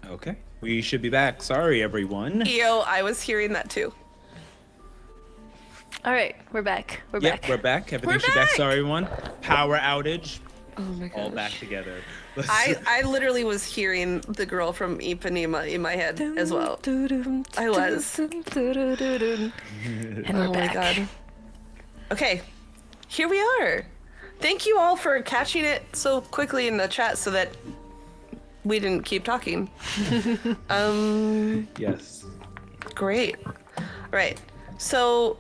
Okay. We should be back. Sorry, everyone. Yo, I was hearing that too. All right, we're back. We're Yep, back. we're back. Everything We're should be back. back! Sorry, everyone. Power outage. Oh my All back together. I literally was hearing the girl from Ipanema in my head as well. I was. And we're Oh my back. god. Okay, here we are. Thank you all for catching it so quickly in the chat so that we didn't keep talking. Yes. Great. Right. So,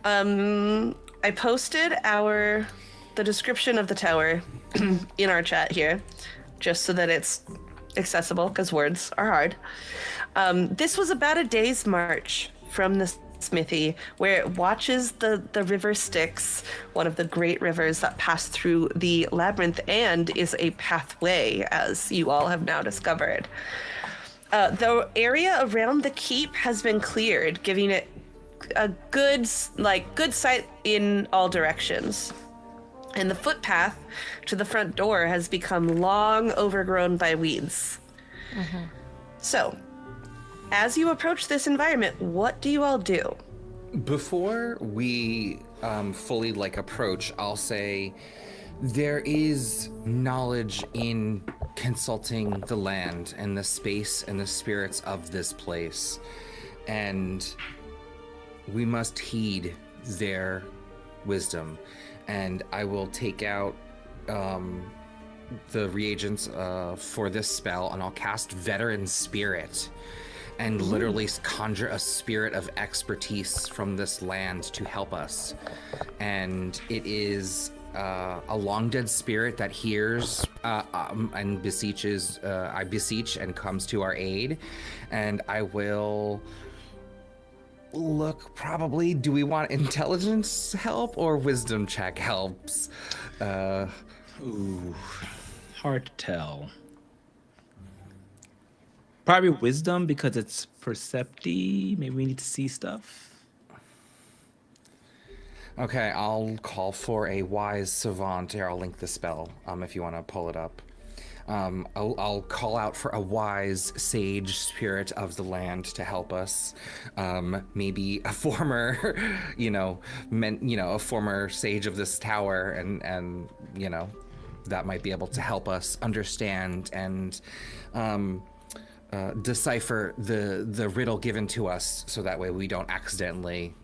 I posted the description of the tower in our chat here, just so that it's accessible, because words are hard. This was about a day's march from the smithy, where it watches the river Styx, one of the great rivers that pass through the labyrinth and is a pathway, as you all have now discovered. The area around the keep has been cleared, giving it a good sight in all directions. And the footpath to the front door has become long overgrown by weeds. Mm-hmm. So, as you approach this environment, what do you all do? Before we fully approach, I'll say there is knowledge in consulting the land and the space and the spirits of this place, and we must heed their wisdom. And I will take out the reagents for this spell, and I'll cast Veteran Spirit and literally conjure a spirit of expertise from this land to help us. And it is a long dead spirit that hears and beseeches, I beseech and comes to our aid. And I will look, probably, do we want intelligence help or wisdom check helps? Ooh, hard to tell. Probably wisdom because it's percepty. Maybe we need to see stuff. Okay, I'll call for a wise savant. Here, I'll link the spell if you want to pull it up. I'll call out for a wise sage spirit of the land to help us. Maybe a former, a former sage of this tower, and that might be able to help us understand and decipher the riddle given to us, so that way we don't accidentally,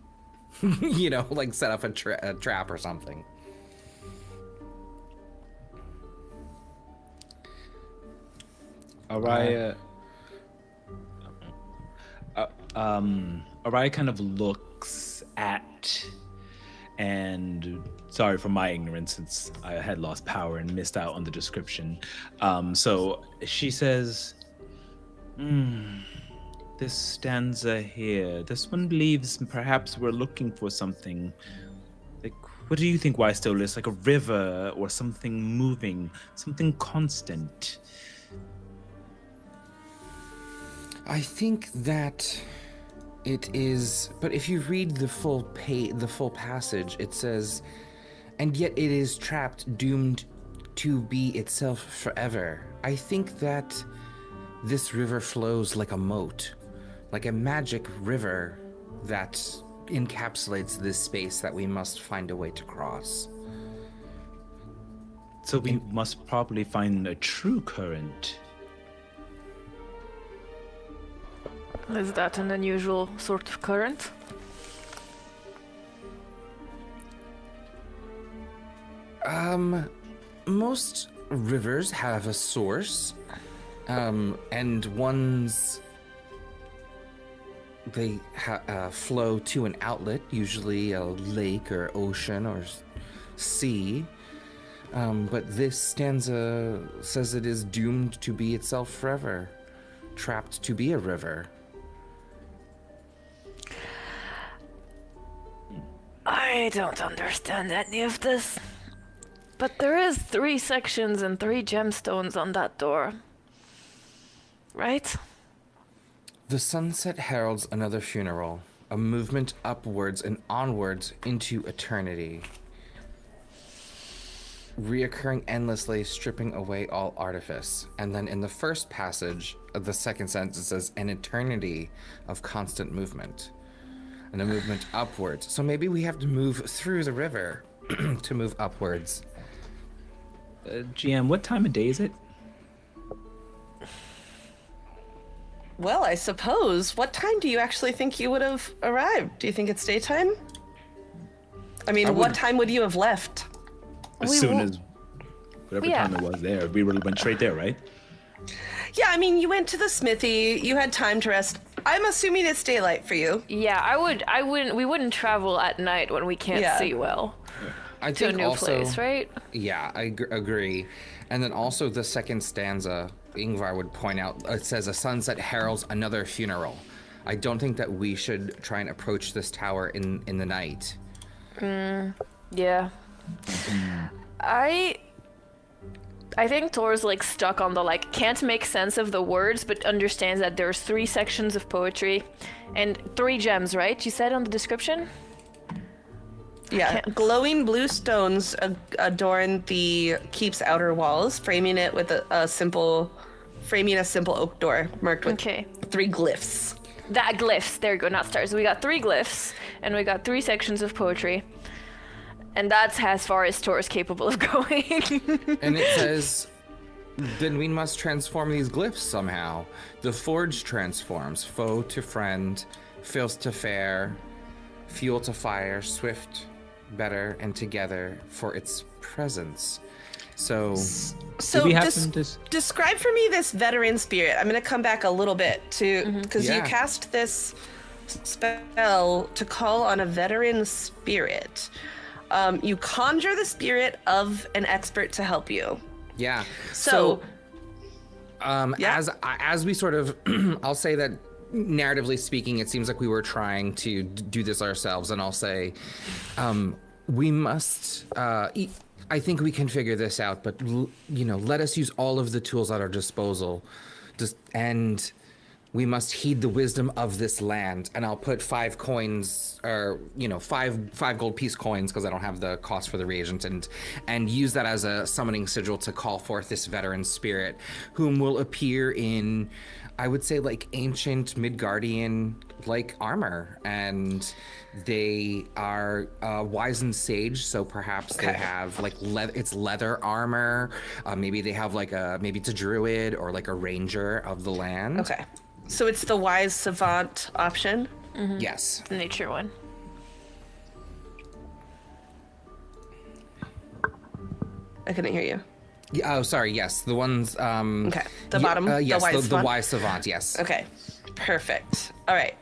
set up a trap or something. Araya kind of looks at, and sorry for my ignorance since I had lost power and missed out on the description. So she says, this stanza here, this one believes perhaps we're looking for something. Like, what do you think, Wise Stolus? Like a river or something moving, something constant? I think that it is, but if you read the full passage, it says, and yet it is trapped, doomed to be itself forever. I think that this river flows like a moat, like a magic river that encapsulates this space that we must find a way to cross. So we must probably find a true current. Is that an unusual sort of current? Most rivers have a source, and ones they flow to an outlet, usually a lake or ocean or sea. But this stanza says it is doomed to be itself forever, trapped to be a river. I don't understand any of this. But there is 3 sections and 3 gemstones on that door. Right? The sunset heralds another funeral, a movement upwards and onwards into eternity. reoccurring endlessly, stripping away all artifice. And then in the first passage of the second sentence, it says, an eternity of constant movement. And a movement upwards. So maybe we have to move through the river to move upwards. GM, what time of day is it? Well, I suppose. What time do you actually think you would have arrived? Do you think it's daytime? I mean, what time would you have left? As soon as whatever time it was there. We went straight there, right? Yeah, I mean, you went to the smithy, you had time to rest. I'm assuming it's daylight for you. Yeah, we wouldn't travel at night when we can't see well. I To a think new also, place, right? Yeah, I agree. And then also the second stanza, Ingvar would point out, it says, a sunset heralds another funeral. I don't think that we should try and approach this tower in the night. Yeah. I think Thor's like stuck on the can't make sense of the words, but understands that there's 3 sections of poetry and 3 gems, right? You said on the description? Yeah, glowing blue stones adorn the keep's outer walls, framing it with a simple oak door marked with 3 glyphs. That glyphs, there you go, not stars. We got 3 glyphs, and we got 3 sections of poetry. And that's as far as Thor is capable of going. And it says, then we must transform these glyphs somehow. The forge transforms, foe to friend, filth to fair, fuel to fire, swift, better, and together for its presence. So describe for me this veteran spirit. I'm going to come back a little bit to because you cast this spell to call on a veteran spirit. You conjure the spirit of an expert to help you. Yeah. So as we sort of, I'll say that narratively speaking, it seems like we were trying to do this ourselves, and I'll say, we must. I think we can figure this out, but let us use all of the tools at our disposal, and we must heed the wisdom of this land. And I'll put 5 coins, or 5 gold piece coins, because I don't have the cost for the reagent, and use that as a summoning sigil to call forth this veteran spirit, whom will appear in, I would say, ancient Midgardian armor, and they are wise and sage, so perhaps they have it's leather armor. Maybe they have maybe it's a druid or a ranger of the land. Okay. So it's the wise savant option? Mm-hmm. Yes. The nature one. I couldn't hear you. Yeah, oh, sorry. Yes, the ones. Okay. The bottom. Yes, the wise savant. The wise savant. Yes. Okay. Perfect. All right.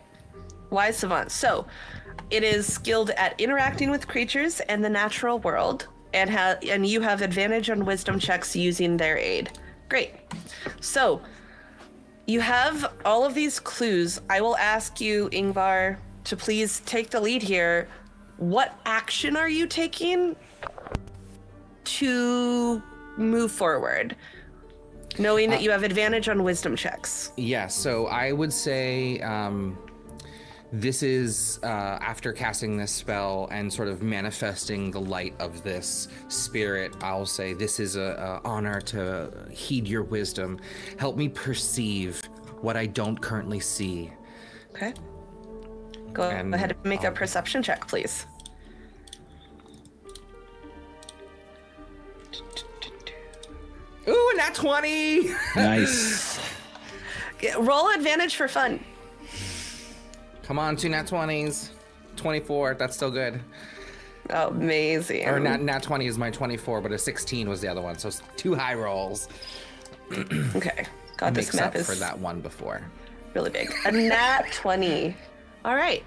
Wise savant. So, it is skilled at interacting with creatures and the natural world, and you have advantage on wisdom checks using their aid. Great. So, you have all of these clues. I will ask you, Ingvar, to please take the lead here. What action are you taking to move forward, knowing that you have advantage on wisdom checks? Yeah, so I would say this is after casting this spell and sort of manifesting the light of this spirit. I'll say this is a honor to heed your wisdom. Help me perceive what I don't currently see. Okay. Go ahead and make a perception check, please. Ooh, nat 20! Nice. Roll advantage for fun. Come on, 2 nat 20s. 24, that's still good. Oh, amazing. Or nat 20 is my 24, but a 16 was the other one, so 2 high rolls. Okay. God, this Makes map up is for that one before. really big. A nat 20. All right.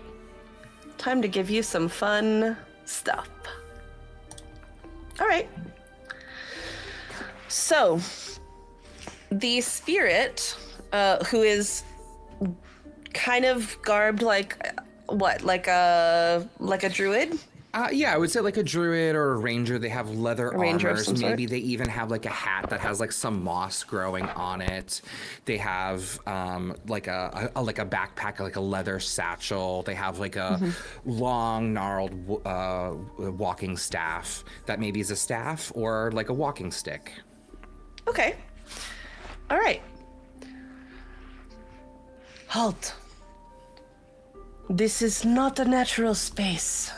Time to give you some fun stuff. All right. So, the spirit, who is kind of garbed like a druid, Yeah, I would say like a druid or a ranger. They have leather ranger of armors. some sort? Maybe they even have like a hat that has like some moss growing on it. They have like a backpack, like a leather satchel. They have like a long gnarled walking staff that maybe is a staff or like a walking stick. Okay. All right. Halt. This is not a natural space.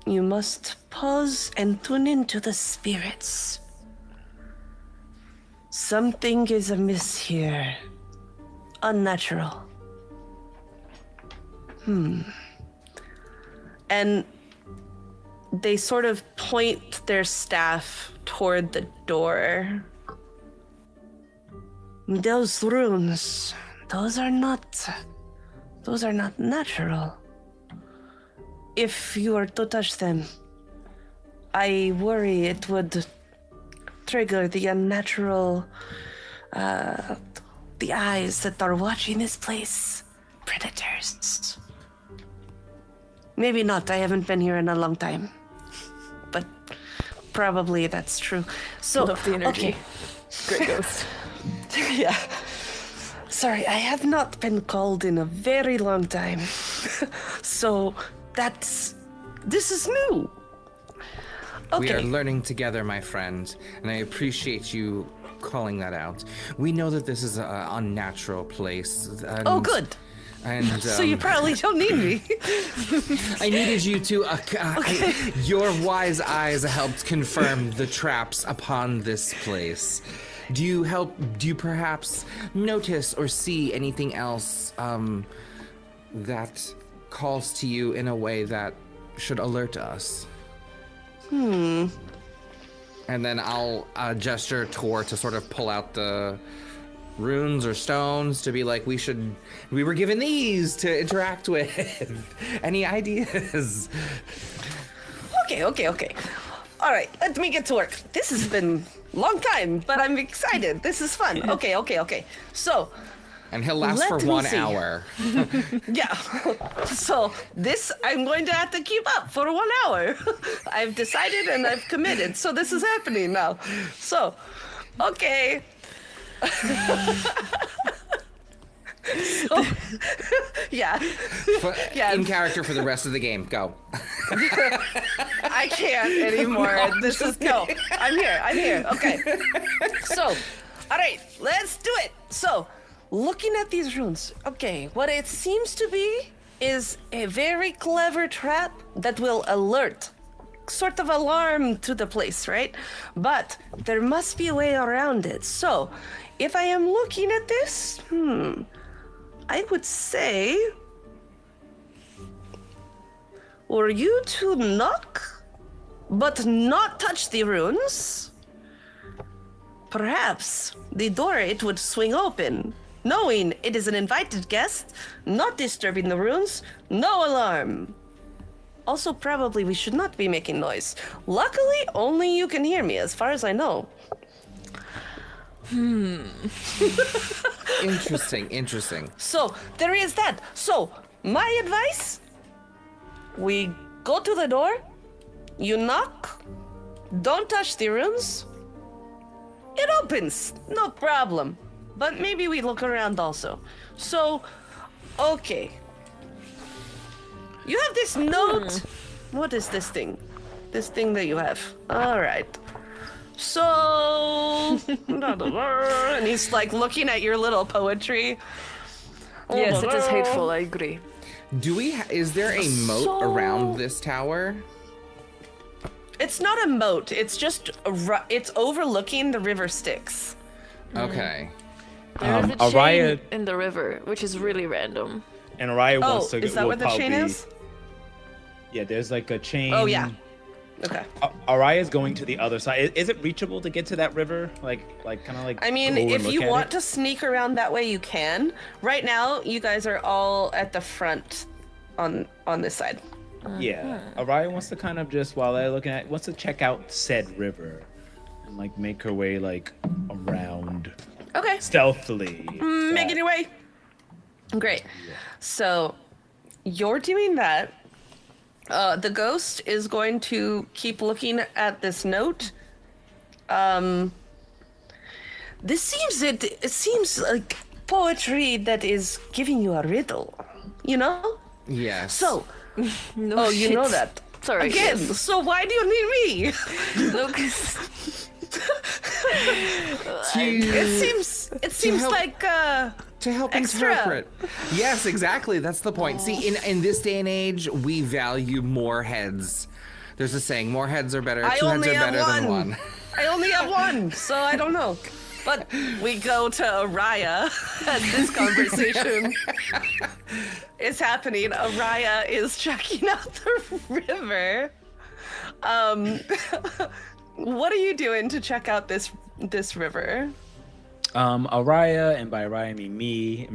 You must pause and tune into the spirits. Something is amiss here. Unnatural. And they sort of point their staff toward the door. Those runes, those are not natural. If you were to touch them, I worry it would trigger the unnatural, the eyes that are watching this place. Predators. Maybe not, I haven't been here in a long time. But probably that's true. So, Love the energy. okay. Great ghost. Yeah. Sorry, I have not been called in a very long time. So this is new. We are Okay. learning together, my friend, and I appreciate you calling that out. We know that this is an unnatural place. And, Oh, good. And So you probably don't need me. I needed you to. Your wise eyes helped confirm the traps upon this place. Do you perhaps notice or see anything else that calls to you in a way that should alert us? And then I'll gesture Tor to sort of pull out the runes or stones to be like, we were given these to interact with. Any ideas? Okay. All right, let me get to work. This has been a long time, but I'm excited. This is fun. Okay. So, And he'll last for Let me 1 see. hour. yeah. So this I'm going to have to keep up for 1 hour. I've decided and I've committed. So this is happening now. So, okay. So, yeah. Yeah. In character for the rest of the game. Go. I can't anymore. This is no. I'm here. Okay. So, all right, let's do it. So, looking at these runes, okay, what it seems to be is a very clever trap that will alert, sort of alarm to the place, right? But there must be a way around it. So, if I am looking at this, I would say, were you to knock, but not touch the runes, perhaps the door, it would swing open, knowing it is an invited guest, not disturbing the runes, no alarm. Also, probably we should not be making noise. Luckily, only you can hear me, as far as I know. Interesting. So, there is that. So, my advice, we go to the door, you knock, don't touch the runes, it opens, no problem. But maybe we look around also. So, okay. You have this note. What is this thing? This thing that you have. All right. So, and he's like looking at your little poetry. Yes, it is hateful, I agree. Is there a moat So- around this tower? It's not a moat. It's just it's overlooking the river Styx. Okay. There is a chain Araya in the river, which is really random. and Araya Oh, wants to. is that will what the chain probably- is? Yeah, there's like a chain. Oh yeah. Okay. Araya's going to the other side. Is it reachable to get to that river? Like kind of like. I mean, go and if look you at want it? to sneak around that way, you can. Right now, you guys are all at the front on this side. Yeah, Araya wants to kind of just while they're looking at, wants to check out said river, and like make her way like around Okay. stealthily. Making your way. Great. So, you're doing that. The ghost is going to keep looking at this note. This seems it seems like poetry that is giving you a riddle, you know? Yes. So, No you shit. know that. Sorry. Again, yes. so why do you need me? No, 'cause- It seems help- like to help extra. interpret. Yes, exactly. That's the point. See, in this day and age, we value more heads. There's a saying, more heads are better, I two heads only are have better than one. one. I only have one, so I don't know. But we go to Araya as this conversation is happening. Araya is checking out the river. What are you doing to check out this river? Araya, and by Araya I mean me,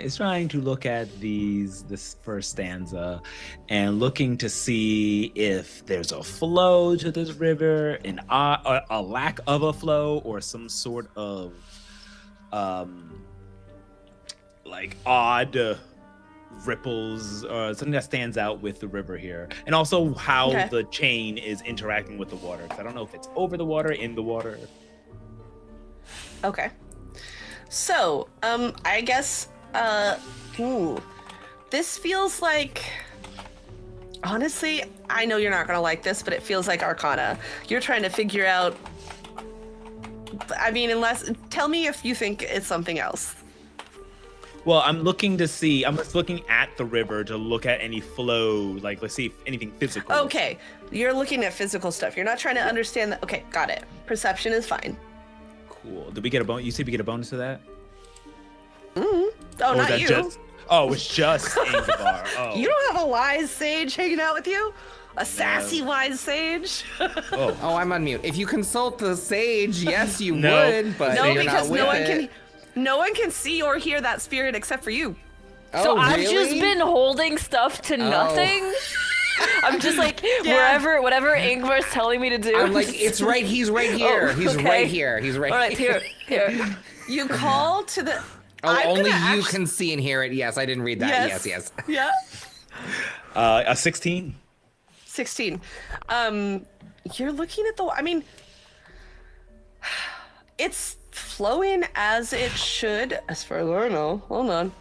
is trying to look at this first stanza and looking to see if there's a flow to this river, a lack of a flow, or some sort of like odd ripples or something that stands out with the river here, and also how Okay. the chain is interacting with the water, because I don't know if it's over the water, in the water. Okay. So, I guess, this feels like, honestly, I know you're not gonna like this, but it feels like Arcana. You're trying to figure out, I mean, tell me if you think it's something else. Well, I'm just looking at the river to look at any flow, like let's see if anything physical. Okay, you're looking at physical stuff. You're not trying to understand that. Okay, got it. Perception is fine. Cool. Did we get a bonus? You said we get a bonus to that? Oh, Or was not that you. Oh, it's just Ingvar. Oh. You don't have a wise sage hanging out with you? A sassy wise sage? Oh. Oh, I'm on mute. If you consult the sage, yes, you No. would, but No, you're because not with no one can see or hear that spirit except for you. So Oh, I've really? just been holding stuff to nothing. I'm just like whatever Ingvar's telling me to do. I'm like, it's right. He's right here. Oh, He's okay. right here. He's right. All right, here. You call to the. Oh, I'm only gonna you act- can see and hear it. Yes, I didn't read that. Yes. Yes. Yeah. A 16. 16. You're looking at I mean, it's flowing as it should, as far as I know. Hold on.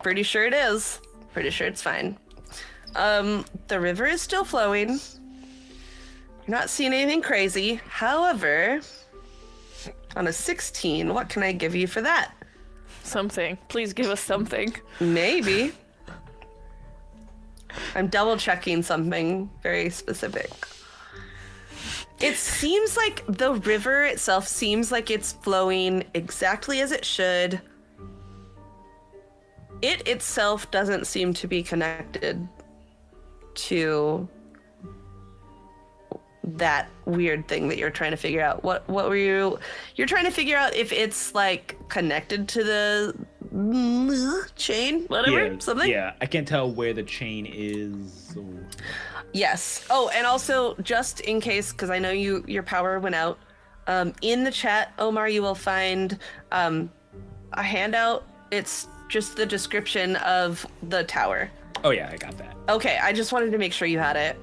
Pretty sure it is. Pretty sure it's fine. The river is still flowing. You're not seeing anything crazy. However, on a 16, what can I give you for that? Something. Please give us something. Maybe. I'm double checking something very specific. It seems like the river itself seems like it's flowing exactly as it should. It itself doesn't seem to be connected to that weird thing that you're trying to figure out. What were you're trying to figure out if it's like connected to the chain, whatever, something? Yeah, I can't tell where the chain is. So... Yes. Oh, and also just in case, because I know your power went out, in the chat, Omar, you will find a handout. It's just the description of the tower. Oh yeah, I got that. Okay, I just wanted to make sure you had it.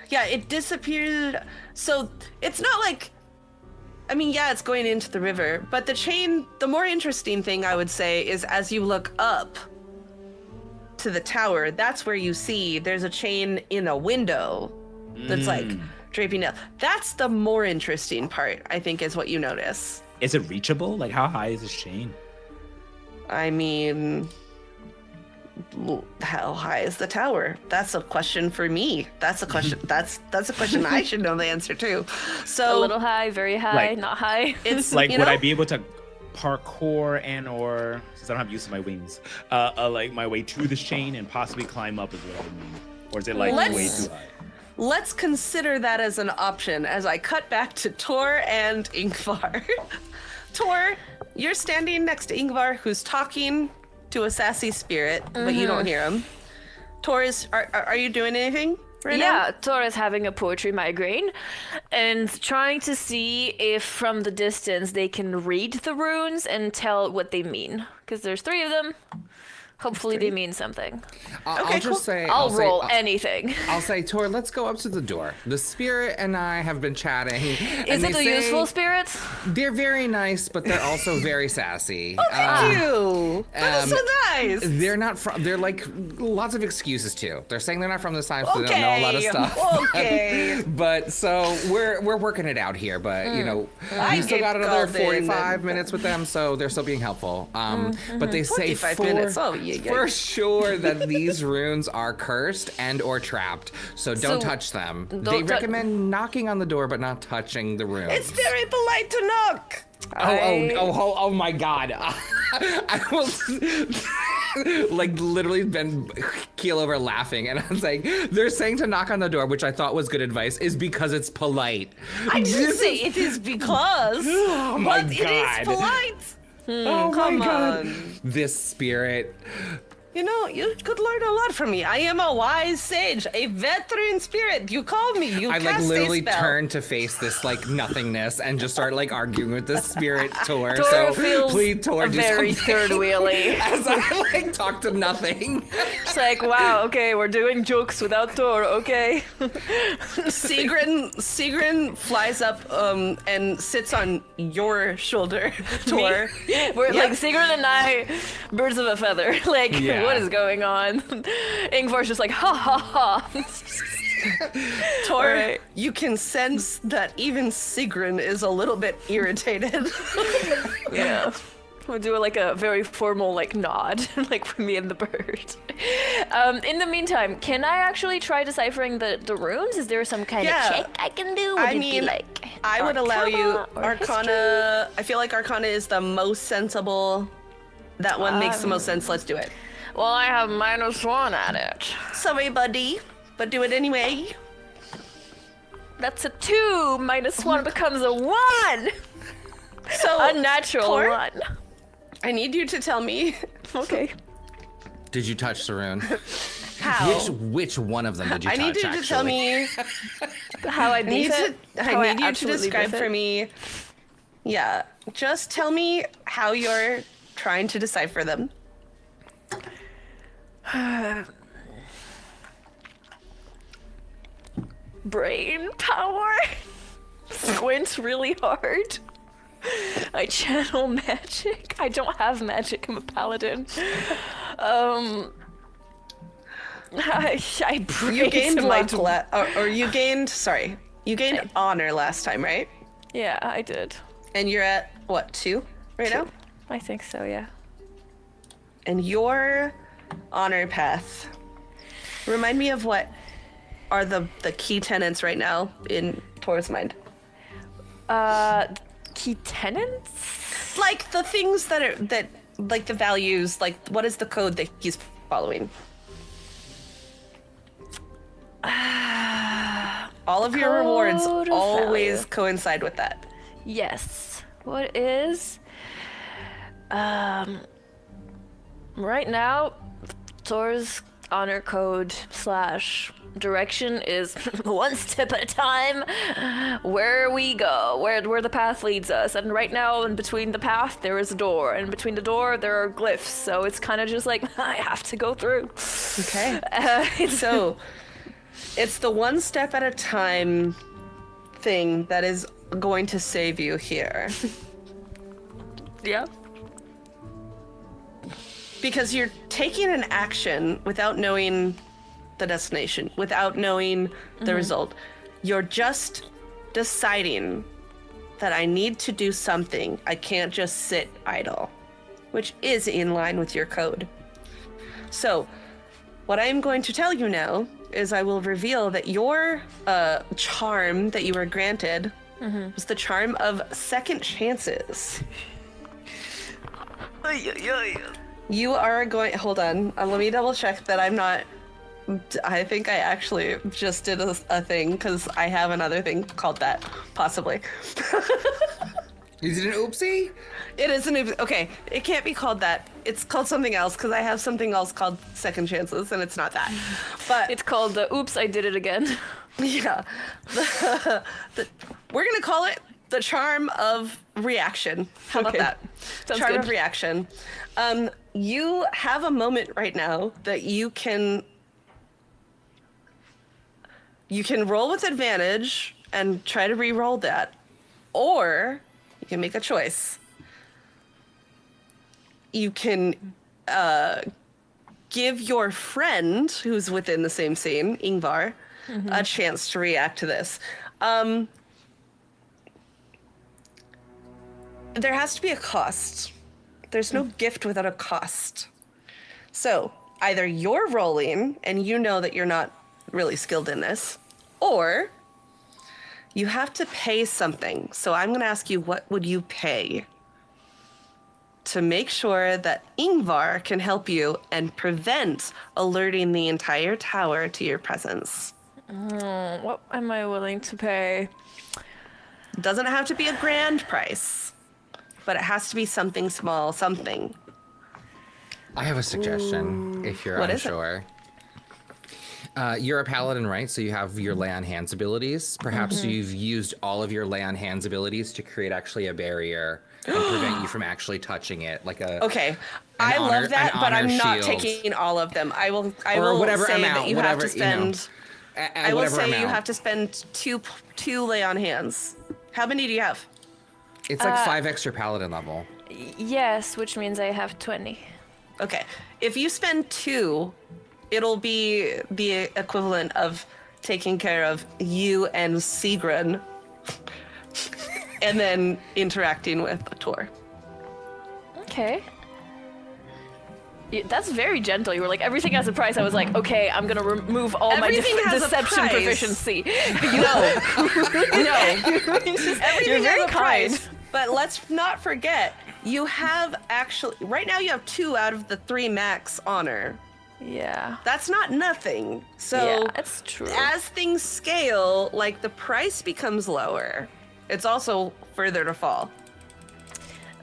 Yeah, it disappeared. So it's not like, I mean, yeah, it's going into the river, but the chain, the more interesting thing I would say is as you look up to the tower, that's where you see there's a chain in a window that's like draping down. That's the more interesting part, I think, is what you notice. Is it reachable? Like, how high is this chain? I mean, how high is the tower? That's a question for me. That's a question. That's a question I should know the answer to. So A little high, very high, Like- not high. it's Like, you would know, I be able to parkour or since I don't have use of my wings, like my way to this chain and possibly climb up as well? Or is it like way Let's- too high? Let's consider that as an option as I cut back to Tor and Ingvar. Tor, you're standing next to Ingvar, who's talking to a sassy spirit, but you don't hear him. Tor, are you doing anything right now? Yeah, Tor is having a poetry migraine and trying to see if from the distance they can read the runes and tell what they mean. Because there's 3 of them. Hopefully they mean something. I'll just say... I'll roll anything. I'll say, Tor, let's go up to the door. The spirit and I have been chatting. Is it a useful spirit? They're very nice, but they're also very sassy. Thank you. That is so nice. They're not from... They're like lots of excuses, too. They're saying they're not from this time, so they don't know a lot of stuff. Okay. But so we're working it out here, but you know, we still got another 45 minutes with them, so they're still being helpful. But they say 45 minutes. Oh, yeah. for sure that these runes are cursed and or trapped, so don't touch them. They recommend knocking on the door, but not touching the runes. It's very polite to knock. Oh my God. I was like literally been keel over laughing, and I was like, they're saying to knock on the door, which I thought was good advice, is because it's polite. I didn't say it is because, oh my but God. it is polite. Oh Come my God. on. This spirit. You know, you could learn a lot from me. I am a wise sage, a veteran spirit. You called me. You I cast like literally a spell. turned to face this like nothingness and just started like arguing with the spirit Tor. Tor So feels please, Tor, do very something. third wheelie. As I like talk to nothing. It's like, wow, okay, we're doing jokes without Thor, okay. Sigrun flies up and sits on your shoulder, Tor. We're like Sigurd and I, birds of a feather. Like, Yeah. what is going on? Ingvar's just like, ha ha ha. Tor, Right. you can sense that even Sigrun is a little bit irritated. Yeah. We'll do like a very formal like nod, like for me and the bird. In the meantime, can I actually try deciphering the runes? Is there some kind of check I can do? Would it be like I would allow you or Arcana. history? I feel like Arcana is the most sensible. That one makes the most sense. Let's do it. Well, I have -1 at it. Sorry, buddy, but do it anyway. That's a 2. -1 becomes a 1. So Unnatural Tor, 1. I need you to tell me Okay. Did you touch the rune? how. Which one of them did you I touch? need you to tell me. How I I need, beat it? How I need you to absolutely describe beat for it? me. Yeah, just tell me how you're trying to decipher them. Brain power. Squint really hard. I channel magic. I don't have magic. I'm a paladin. I pray You gained to my luck, or you gained. Sorry, you gained honor last time, right? Yeah, I did. And you're at what, 2 right now? I think so. Yeah. And your honor path. Remind me of what are the key tenets right now in Tor's mind. Key tenants? Like the things that like the values, like what is the code that he's following? All of your rewards Code of always value. coincide with that. Yes. What is? Right now, Thor's honor code / direction is one step at a time. Where we go, where the path leads us, and right now, in between the path, there is a door, and between the door, there are glyphs. So it's kind of just like I have to go through. Okay. So it's the one step at a time thing that is going to save you here. Yeah. Because you're taking an action without knowing the destination, without knowing the result. You're just deciding that I need to do something. I can't just sit idle, which is in line with your code. So, what I'm going to tell you now is I will reveal that your charm that you were granted was the charm of second chances. You are going. Hold on. Let me double check that I'm not. I think I actually just did a thing because I have another thing called that, possibly. Is it an oopsie? It is an. Okay, it can't be called that. It's called something else because I have something else called second chances, and it's not that. But It's called the oops, I did it again. yeah, we're gonna call it the charm of reaction. How about Okay. that? Sounds Charm good. of reaction. you have a moment right now that you can roll with advantage and try to re-roll that, or you can make a choice. You can give your friend who's within the same scene, Ingvar, a chance to react to this. There has to be a cost. There's no gift without a cost. So either you're rolling and you know that you're not really skilled in this, or you have to pay something. So I'm going to ask you, what would you pay to make sure that Ingvar can help you and prevent alerting the entire tower to your presence? What am I willing to pay? Doesn't have to be a grand price, but it has to be something small, something. I have a suggestion if you're What is it? unsure. You're a paladin, right? So you have your lay on hands abilities. Perhaps you've used all of your lay on hands abilities to create actually a barrier and prevent you from actually touching it, like a. Okay, I love that, but I'm not shield. taking all of them. I will whatever say amount, that you whatever, have to you know, spend. I will whatever say you amount. have to spend two lay on hands. How many do you have? It's like 5 extra paladin level. Yes, which means I have 20. Okay, if you spend 2, it'll be the equivalent of taking care of you and Sigrun, and then interacting with Tor. Okay. That's very gentle. You were like, everything has a price. I was like, okay, I'm gonna remove all Everything my has a deception price. proficiency. No, You're everything very has a kind. price. But let's not forget, you have actually right now you have 2 out of the 3 max honor. Yeah. That's not nothing. So Yeah, that's true. as things scale, like the price becomes lower. It's also further to fall.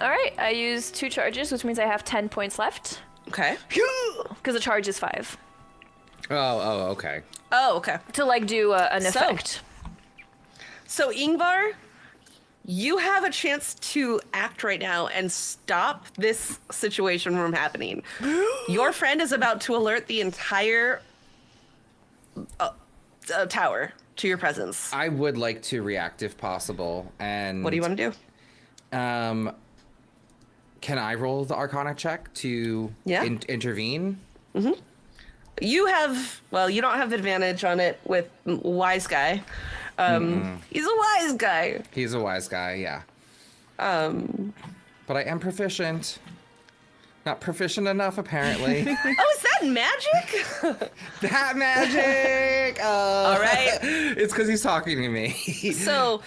All right, I used 2 charges, which means I have 10 points left. Okay. Because the charge is 5. Oh, okay. Oh, okay. To like do an So- effect. So Ingvar, you have a chance to act right now and stop this situation from happening. Your friend is about to alert the entire tower to your presence. I would like to react if possible. And What do you want to do? Can I roll the Arcana check to Yeah. intervene? You have, well, you don't have advantage on it with Wise Guy. He's a wise guy. He's a wise guy, yeah. But I am proficient. Not proficient enough, apparently. Oh, is that magic? That magic! All right. It's because he's talking to me. So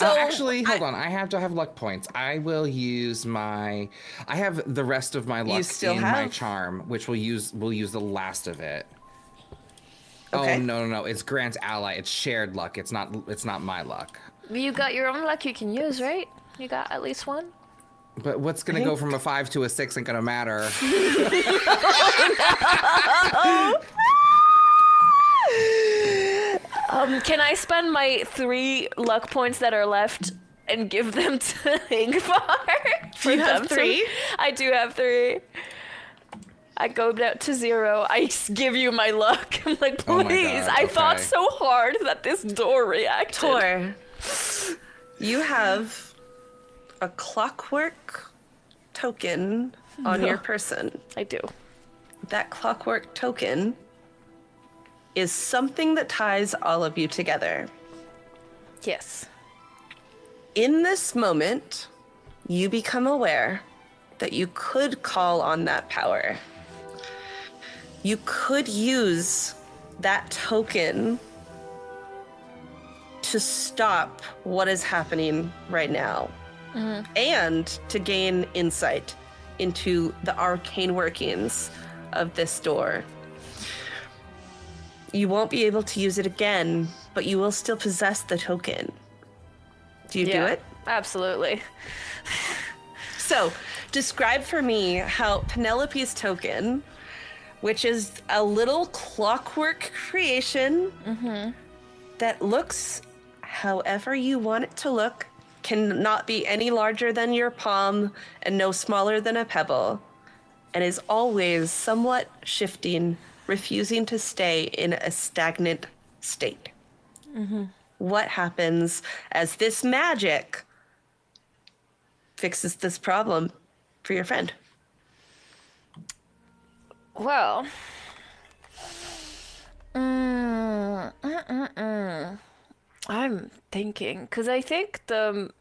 actually, hold on. I have to have luck points. I will use my. I have the rest of my luck still in my have? charm, which we'll use the last of it. Okay. Oh no! It's Grant's ally. It's shared luck. It's not my luck. You got your own luck you can use, right? You got at least one? But what's gonna go from a 5 to a 6 ain't gonna matter. Can I spend my 3 luck points that are left and give them to Ingvar? Do you have 3? I do have 3. I go down to 0. I give you my luck. I'm like, Oh my please. God, I thought okay. so hard that this door reacted. Tor, you have a clockwork token on your person. I do. That clockwork token is something that ties all of you together. Yes. In this moment, you become aware that you could call on that power. You could use that token to stop what is happening right now and to gain insight into the arcane workings of this door. You won't be able to use it again, but you will still possess the token. Do you do it? Absolutely. So, describe for me how Penelope's token, which is a little clockwork creation that looks however you want it to look, can not be any larger than your palm and no smaller than a pebble, and is always somewhat shifting, refusing to stay in a stagnant state. What happens as this magic fixes this problem for your friend? Well, I'm thinking, because I think the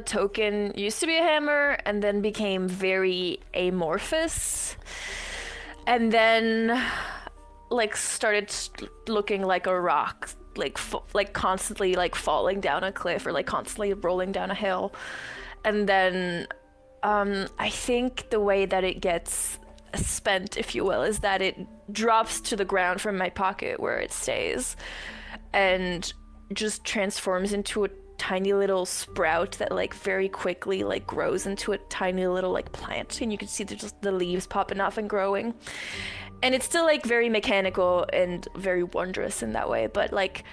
token used to be a hammer and then became very amorphous, and then like started looking like a rock, like constantly like falling down a cliff or like constantly rolling down a hill, and then I think the way that it gets spent, if you will, is that it drops to the ground from my pocket where it stays and just transforms into a tiny little sprout that like very quickly like grows into a tiny little like plant, and you can see just the leaves popping off and growing. And it's still like very mechanical and very wondrous in that way, but like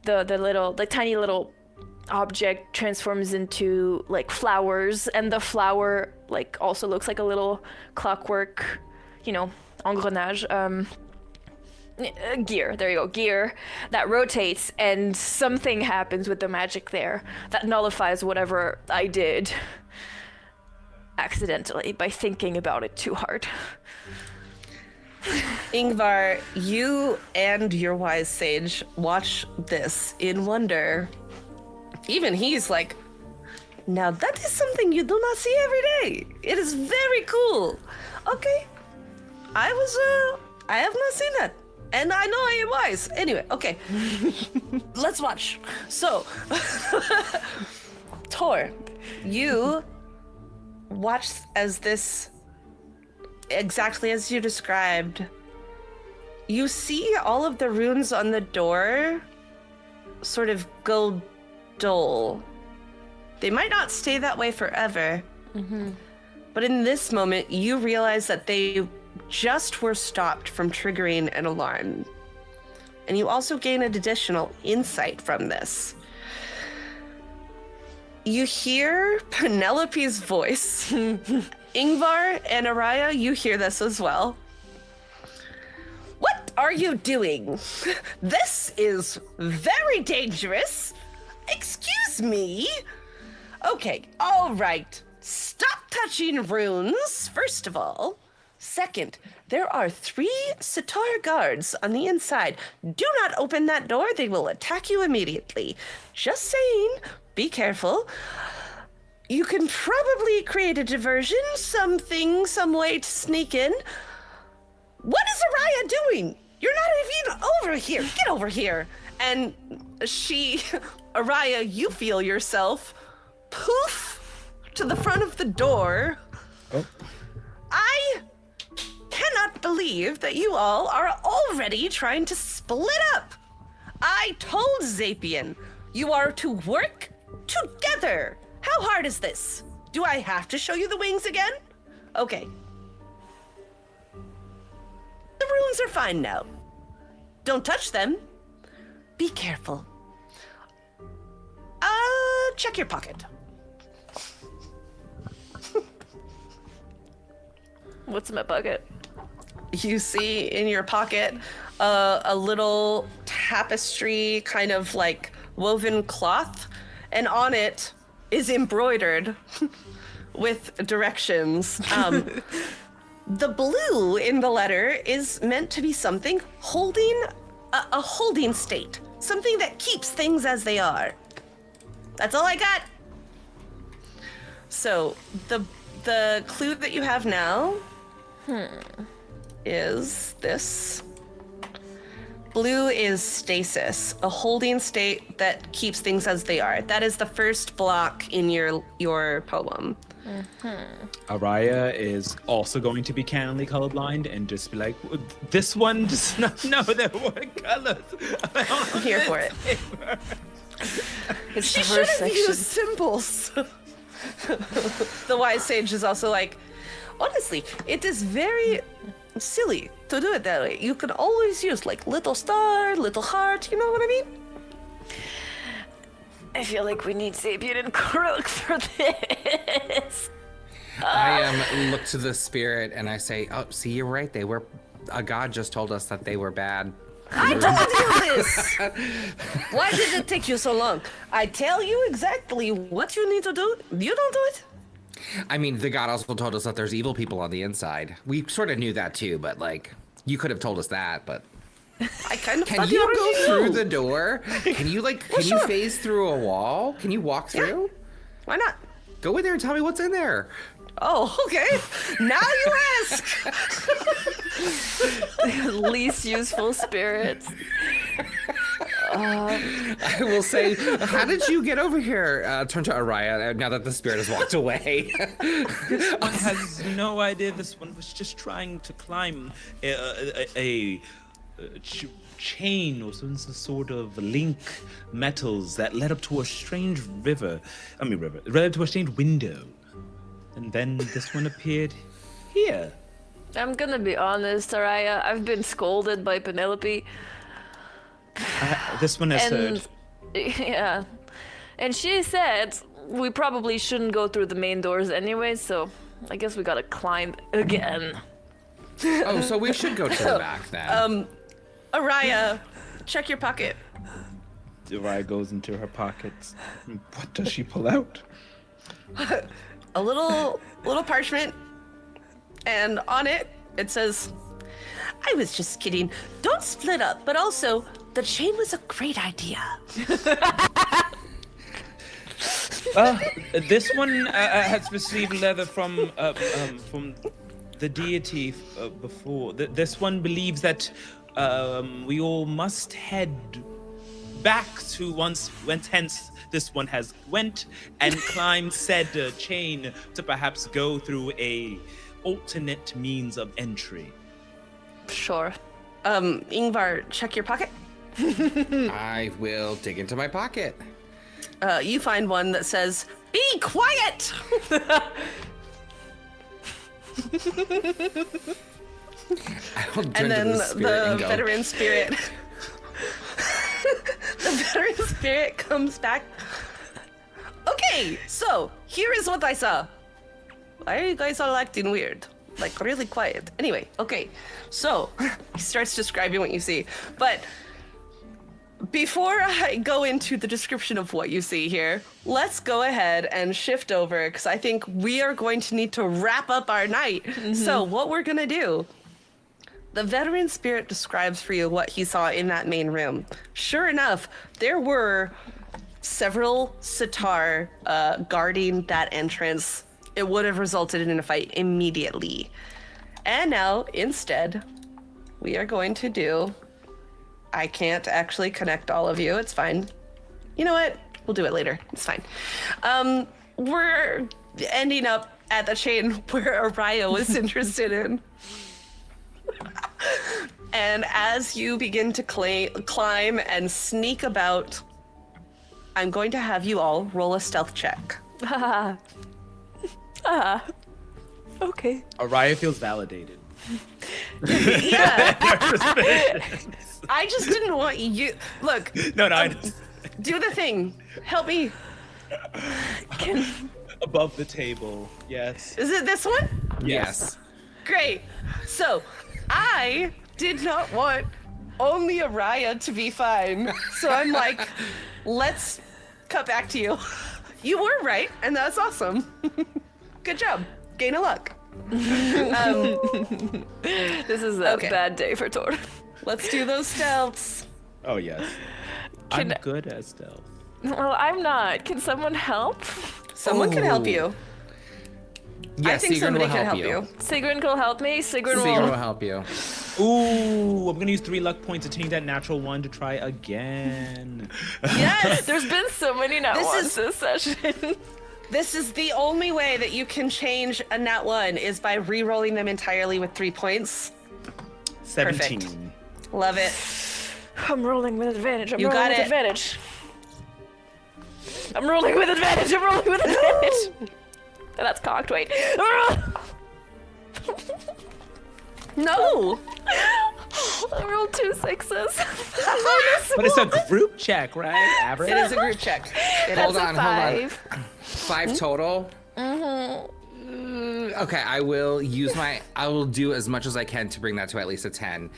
the tiny little object transforms into like flowers, and the flower like also looks like a little clockwork, engrenage, gear, there you go, gear that rotates, and something happens with the magic there that nullifies whatever I did accidentally by thinking about it too hard. Ingvar, you and your wise sage watch this in wonder. Even he's like, now that is something you do not see every day. It is very cool. Okay. I have not seen that. And I know I am wise. Anyway, okay. Let's watch. So, Tor, you watch as this, exactly as you described, you see all of the runes on the door sort of go dull. They might not stay that way forever. But in this moment, you realize that they just were stopped from triggering an alarm. And you also gain an additional insight from this. You hear Penelope's voice. Ingvar and Araya, you hear this as well. What are you doing? This is very dangerous. Excuse me? Okay, all right. Stop touching runes, first of all. Second, there are 3 Sitar guards on the inside. Do not open that door. They will attack you immediately. Just saying, be careful. You can probably create a diversion, some way to sneak in. What is Araya doing? You're not even over here. Get over here. And Araya, you feel yourself poof to the front of the door. Oh. I cannot believe that you all are already trying to split up. I told Zapian you are to work together. How hard is this? Do I have to show you the wings again? Okay. The runes are fine now. Don't touch them. Be careful. Check your pocket. What's in my bucket? You see in your pocket a little tapestry, kind of like woven cloth, and on it is embroidered with directions. The blue in the letter is meant to be something holding a holding state, something that keeps things as they are. That's all I got. So the clue that you have now is this. Blue is stasis, a holding state that keeps things as they are. That is the first block in your poem. Araya is also going to be canonically colorblind and just be like, this one does not know there were colors. I'm here for it. It's She the should first have section. used symbols. The wise sage is also like, honestly, it is very silly to do it that way. You can always use like little star, little heart, you know what I mean? I feel like we need Zapian and Krook for this. I look to the spirit and I say, "Oh, see, you're right. They were. A god just told us that they were bad." I told you this! Why did it take you so long? I tell you exactly what you need to do. You don't do it? I mean, the god also told us that there's evil people on the inside. We sort of knew that too, but like, you could have told us that, but. I kind of Can thought you already go knew. through the door? Can you sure. phase through a wall? Can you walk through? Why not? Go in there and tell me what's in there. Oh, okay. Now you ask. Least useful spirits. I will say, how did you get over here? Turn to Araya now that the spirit has walked away. This one has no idea. This one was just trying to climb a chain or some sort of link metals that led up to a strange river. Led up to a strange window. And then this one appeared here. I'm gonna be honest, Araya. I've been scolded by Penelope. This one has heard. Yeah. And she said we probably shouldn't go through the main doors anyway, so I guess we gotta climb again. Oh, so we should go to the back then. Araya, check your pocket. Araya goes into her pockets. What does she pull out? A little parchment, and on it says, "I was just kidding. Don't split up, but also the chain was a great idea." This one has received leather from the deity before. This one believes that we all must head back to hence this one has went and climbed said chain to perhaps go through a alternate means of entry. Sure. Ingvar, check your pocket. I will dig into my pocket. You find one that says, "Be quiet!" I will turn And then to the spirit and the go, veteran spirit. The veteran spirit comes back. "Okay, so here is what I saw. Why are you guys all acting weird? Like really quiet. Anyway, okay. So he starts describing what you see. But before I go into the description of what you see here, let's go ahead and shift over because I think we are going to need to wrap up our night. So what we're gonna do, the veteran spirit describes for you what he saw in that main room. Sure enough, there were several sitar guarding that entrance. It would have resulted in a fight immediately. And now, instead, we are going to do... I can't actually connect all of you. It's fine. You know what? We'll do it later. It's fine. We're ending up at the chain where Araya was interested in. And as you begin to climb and sneak about, I'm going to have you all roll a stealth check. Okay. Araya feels validated. Yeah. I just didn't want you... Look. No, I Do the thing. Help me. above the table. Yes. Is it this one? yes. Great. So, I did not want only Araya to be fine. So I'm like, let's cut back to you. You were right, and that's awesome. Good job. Gain of luck. This is a Okay. bad day for Tor. Let's do those stealths. Oh yes. Can- I'm good at stealth. Well, I'm not. Can someone help? Someone can help Oh. you. Yes, I think Sigrun somebody will can help help you. Sigrun will help me. Sigrun Sigrun will will. help you. Ooh, I'm gonna use 3 luck points to change that natural 1 to try again. Yes. There's been so many nat This ones is- this session. This is the only way that you can change a nat 1 is by re-rolling them entirely with 3 points. 17. Love it. I'm rolling with advantage. I'm You rolling got with it. advantage. I'm rolling with advantage. I'm rolling with advantage. And that's cocked. Wait. No. I rolled 2 6s. But it's a group check, right? Average. It is a group check. It That's is. a Hold on. 5. 5 total. Okay, I will do as much as I can to bring that to at least a 10.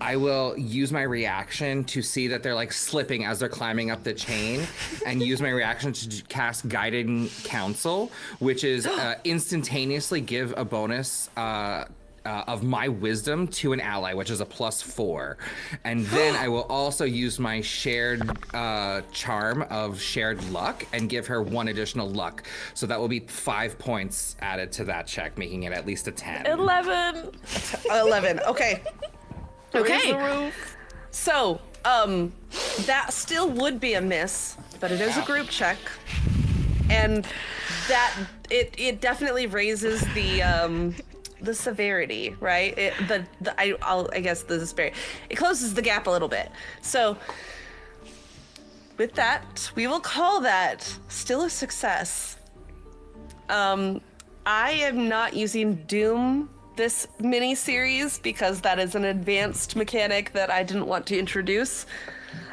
I will use my reaction to see that they're like slipping as they're climbing up the chain, and use my reaction to cast Guiding Counsel, which is instantaneously give a bonus of my wisdom to an ally, which is a +4. And then I will also use my shared charm of shared luck and give her 1 additional luck. So that will be 5 points added to that check, making it at least a 10. 11. 11. Okay. Raise Okay. the roof. So, that still would be a miss, but it is a group check, and that it definitely raises the severity, right? I guess the disparity. It closes the gap a little bit. So, with that, we will call that still a success. I am not using Doom this mini series because that is an advanced mechanic that I didn't want to introduce.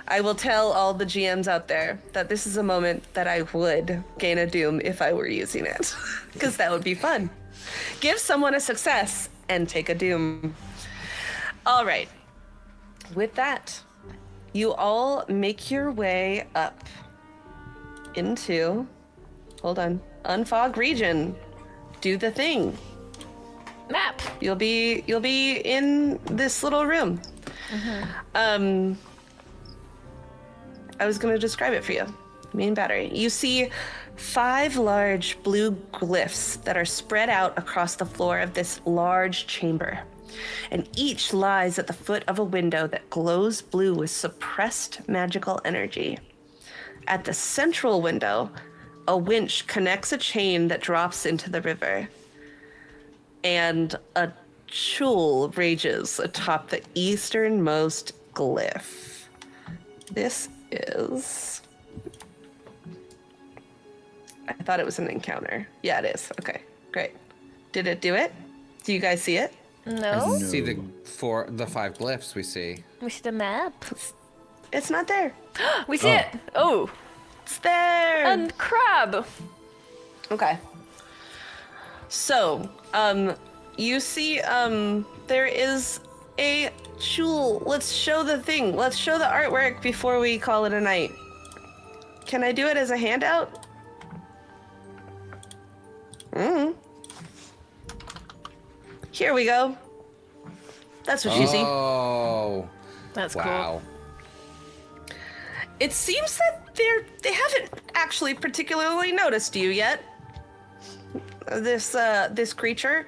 I will tell all the GMs out there that this is a moment that I would gain a Doom if I were using it, because that would be fun. Give someone a success and take a Doom. All right. With that, you all make your way up into, Unfog region. Do the thing. Map. You'll be in this little room. I was going to describe it for you. Main battery. You see 5 large blue glyphs that are spread out across the floor of this large chamber, and each lies at the foot of a window that glows blue with suppressed magical energy. At the central window, a winch connects a chain that drops into the river, and a chul rages atop the easternmost glyph. This is... I thought it was an encounter. Yeah, it is. Okay, great. Did it do it? Do you guys see it? No. See the 5 glyphs we see. We see the map. It's not there. We see it. Oh. It's there. And crab. Okay. So, you see, there is a jewel. Let's show the thing. Let's show the artwork before we call it a night. Can I do it as a handout? Here we go. That's what you see. Oh. That's wow. cool. It seems that they haven't actually particularly noticed you yet. This creature.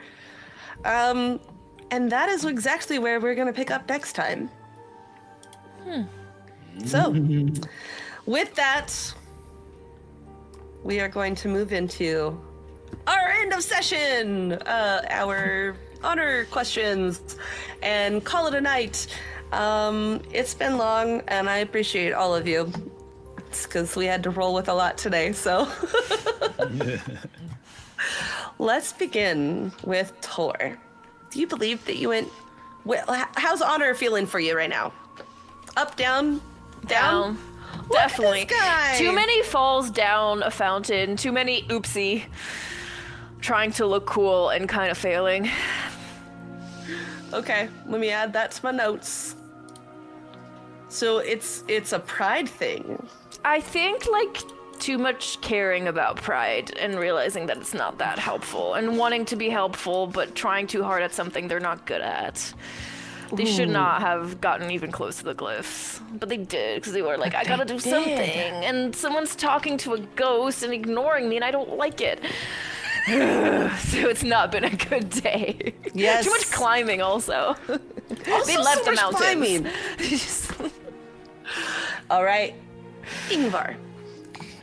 And that is exactly where we're gonna pick up next time. So, with that, we are going to move into our end of session, our honor questions, and call it a night. It's been long, and I appreciate all of you. It's because we had to roll with a lot today, so. Let's begin with Tor. Do you believe that you went... Well, how's honor feeling for you right now? Up, down, down? Look at Definitely. this guy. Too many falls down a fountain. Too many oopsie. Trying to look cool and kind of failing. Okay, let me add that to my notes. So it's a pride thing. I think like too much caring about pride and realizing that it's not that helpful and wanting to be helpful but trying too hard at something they're not good at. They should not have gotten even close to the glyphs, but they did because they were like, I gotta do something, and someone's talking to a ghost and ignoring me and I don't like it. So it's not been a good day. Yes. Too much climbing also. They left the mountains. Climbing. All right, Ingvar.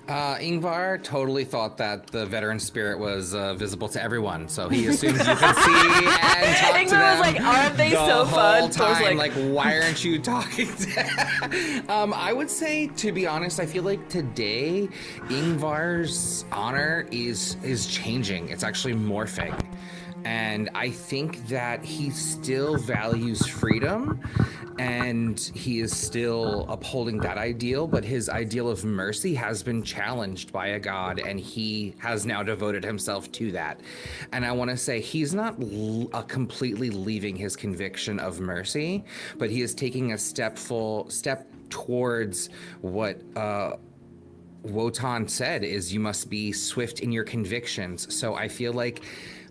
Ingvar totally thought that the veteran spirit was visible to everyone, so he assumed you could see and talk to them. Ingvar was like, aren't they so fun? The whole time, like, why aren't you talking to I would say, to be honest, I feel like today Ingvar's honor is changing. It's actually morphing. And I think that he still values freedom, and he is still upholding that ideal, but his ideal of mercy has been challenged by a god, and he has now devoted himself to that. And I want to say he's not completely leaving his conviction of mercy, but he is taking a step towards what Wotan said, is you must be swift in your convictions. So I feel like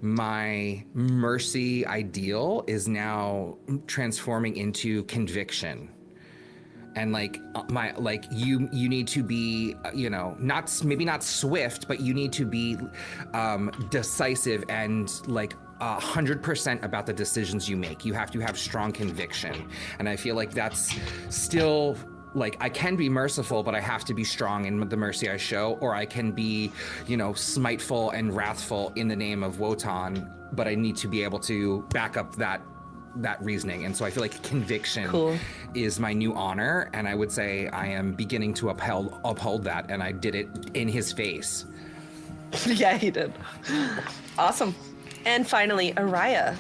my mercy ideal is now transforming into conviction. And you need to be, maybe not swift, but you need to be decisive and 100% about the decisions you make. You have to have strong conviction. And I feel like that's still, I can be merciful, but I have to be strong in the mercy I show, or I can be, smiteful and wrathful in the name of Wotan, but I need to be able to back up that reasoning. And so I feel like conviction is my new honor, and I would say I am beginning to uphold that, and I did it in his face. Yeah, he did. Awesome. And finally, Araya.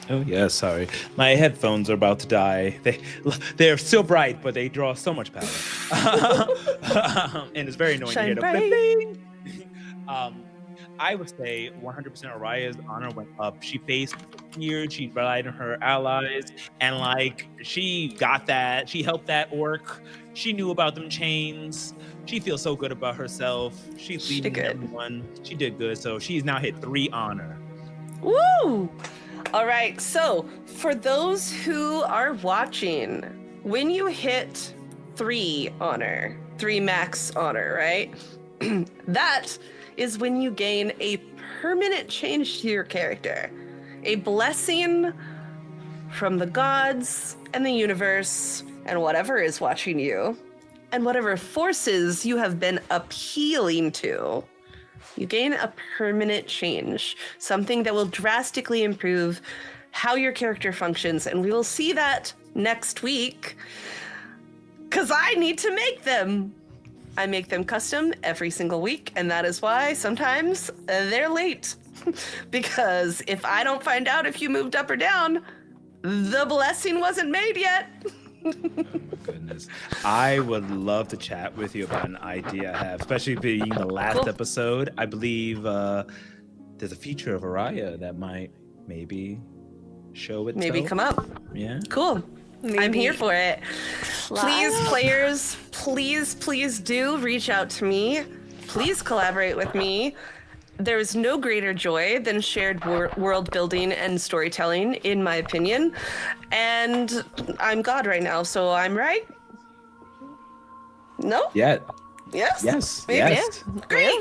Oh yeah, sorry. My headphones are about to die. They're still bright, but they draw so much power. And it's very annoying Shine to hear them. I would say 100% Araya's honor went up. She faced fear, she relied on her allies, and she got that. She helped that orc. She knew about them chains. She feels so good about herself. She's leading everyone. She did good, so she's now hit 3 honor. Woo! All right, so for those who are watching, when you hit 3 honor, 3 max honor, right? That is when you gain a permanent change to your character. A blessing from the gods and the universe and whatever is watching you, and whatever forces you have been appealing to. You gain a permanent change, something that will drastically improve how your character functions. And we will see that next week, because I need to make them. I make them custom every single week, and that is why sometimes they're late. Because if I don't find out if you moved up or down, the blessing wasn't made yet. Goodness. I would love to chat with you about an idea I have, especially being the last episode. I believe there's a feature of Araya that might maybe show itself. Maybe come up. Yeah. Cool. Maybe. I'm here for it. Please, players, please do reach out to me. Please collaborate with me. There is no greater joy than shared world building and storytelling, in my opinion. And I'm God right now, so I'm right? No? Yeah. Yes? Yes. Maybe. Yes. Great.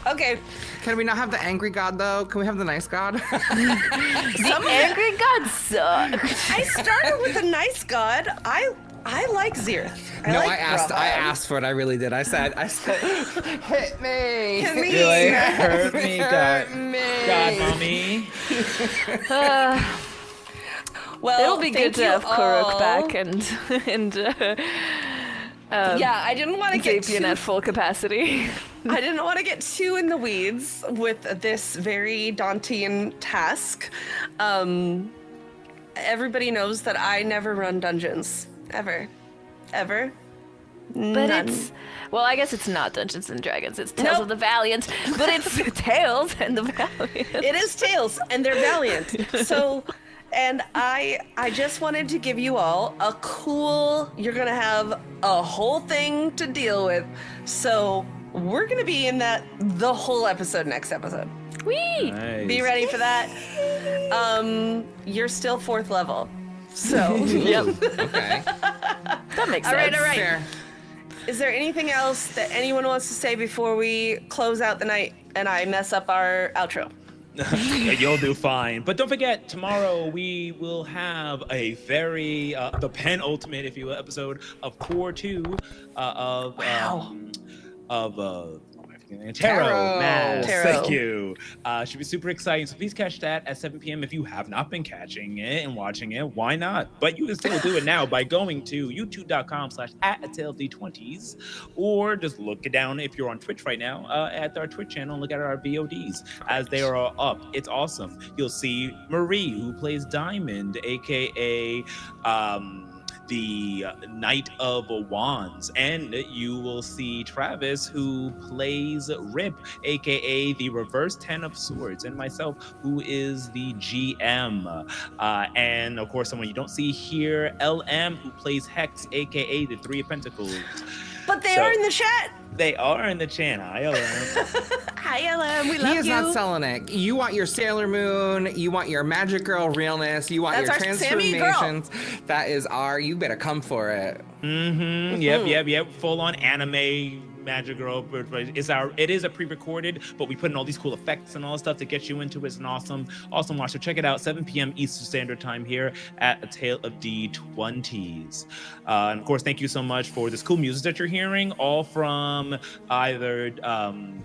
Okay. Can we not have the angry god, though? Can we have the nice god? The angry god sucks. I started with a nice god. I like Zirith. I asked for it. I really did. I said, hit me. Hit me. You're like, hurt me, God. Hurt me. God, mommy. Well, It'll be good thank to you have all. Kuruk back and Yeah, I didn't want to get Zapian at full capacity. I didn't want to get too in the weeds with this very daunting task. Everybody knows that I never run dungeons. Ever. But None. I guess it's not Dungeons and Dragons. It's Tales of the Valiant, but it's Tales and the Valiant. It is Tales, and they're Valiant. So, and I just wanted to give you all a cool, you're going to have a whole thing to deal with. So we're going to be in that the whole episode next episode. Whee! Nice. Be ready for that. You're still 4th level. So. Yep. Okay. That makes All sense. right. Fair. Is there anything else that anyone wants to say before we close out the night and I mess up our outro? You'll do fine. But don't forget, tomorrow we will have a very, the penultimate, if you will, episode of Core 2 of Tarot. Mass. Tarot. Thank you. Should be super exciting. So please catch that at 7 p.m. If you have not been catching it and watching it, why not? But you can still do it now by going to youtube.com/@ATaleofD20s, or just look it down if you're on Twitch right now at our Twitch channel and look at our VODs as they are all up. It's awesome. You'll see Marie, who plays Diamond, aka the Knight of Wands, and you will see Travis, who plays Rip, aka the Reverse 10 of Swords, and myself, who is the GM. And of course, someone you don't see here, LM, who plays Hex, aka the Three of Pentacles. But they are in the chat. They are in the chat. Hi, LM. Hi, LM. We love you. He is not selling it. You want your Sailor Moon. You want your Magic Girl realness. You want That's your our Sammy girl. transformations. That is our. You better come for it. Mm-hmm. Yep. Full on anime Magic Girl. It is a pre-recorded, but we put in all these cool effects and all this stuff to get you into it. It's an awesome watch. So check it out, 7 p.m. Eastern Standard Time here at A Tale of D20s. And of course, thank you so much for this cool music that you're hearing, all from either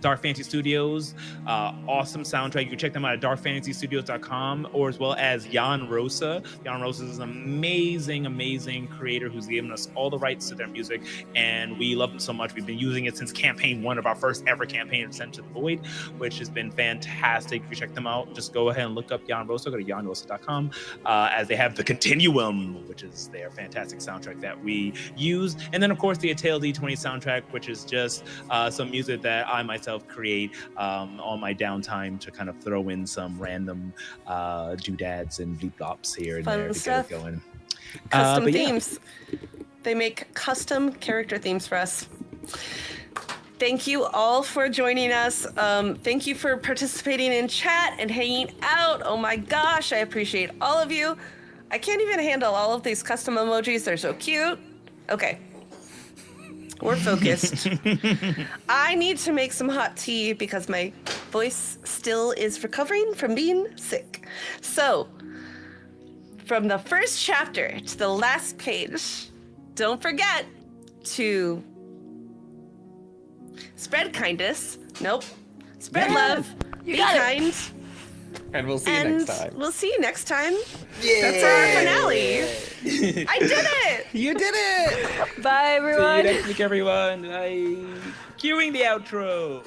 Dark Fantasy Studios, awesome soundtrack. You can check them out at darkfantasystudios.com, or as well as Jan Rossa. Jan Rossa is an amazing creator who's given us all the rights to their music, and we love them so much. We've been using it since campaign 1 of our first ever campaign of Sent to the Void, which has been fantastic. If you check them out, just go ahead and look up Jan Rossa. Go to janrossa.com, as they have the Continuum, which is their fantastic soundtrack that we use. And then, of course, the A Tale D20 soundtrack, which is just some music that I myself create on my downtime to kind of throw in some random doodads and bleep blops here and Fun there to stuff. get it going. Custom but yeah. themes. They make custom character themes for us. Thank you all for joining us. Thank you for participating in chat and hanging out. Oh my gosh, I appreciate all of you. I can't even handle all of these custom emojis. They're so cute. Okay. We're focused. I need to make some hot tea because my voice still is recovering from being sick. So, from the first chapter to the last page, don't forget to spread kindness. Nope. Spread love. Be kind. And we'll see you next time. We'll see you next time. Yeah. That's our finale. I did it. You did it. Bye, everyone. See you next week, everyone. Cueing the outro.